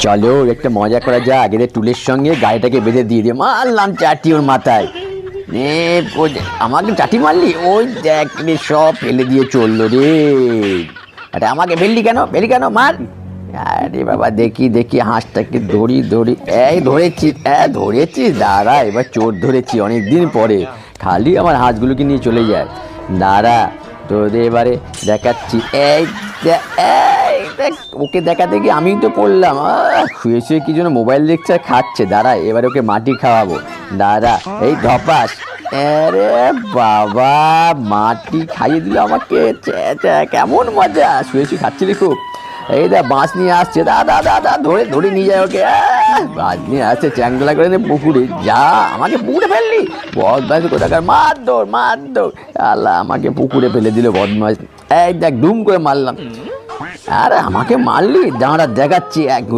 চলো একটা মজা করা যাক, এদের টুলের সঙ্গে গাড়িটাকে বেঁধে দিয়ে দিয়ে মারলাম চাটি ওর মাথায়। নে আমাকে চাটি মারলি, ওই দেখ রে সব ফেলে দিয়ে চললো রে। আরে আমাকে ফেললি কেন, ফেলি কেন, মার। আরে বাবা দেখি দেখি হাঁসটাকে ধরি ধরি, এই ধরেছি, ধরেছি, দাঁড়া এবার চোর ধরেছি অনেক দিন পরে। খালি আমার হাঁসগুলোকে নিয়ে চলে যায়। দাঁড়া তোদের এবারে দেখাচ্ছি। এই দেখ ওকে দেখাতে গিয়ে আমি তো পড়লাম। শুয়ে শুয়ে কি জন্য মোবাইল দেখছে আর খাচ্ছে। দাঁড়া এবারে ওকে মাটি খাওয়াবো। দাঁড়া এই ধপাস। আরে বাবা মাটি খাইয়ে দিল আমাকে, কেমন মজা। শুয়ে শুয়ে খাচ্ছিলি খুব। এই দা বাঁশ নিয়ে আসছে, দাদা ধরে ধরে নিয়ে যায় ওকে। বাঁশ নিয়ে আসছে চ্যাংদোলা করে নিয়ে পুকুরে। যা আমাকে পুকুরে ফেললি বদমাস কোথাকার, মার দৌড়। আল্লাহ আমাকে পুকুরে ফেলে দিল বদমাস। এই দেখ ডুম করে মারলাম। আরে আমাকে মারলি, দাঁড়া দেখাচ্ছি এক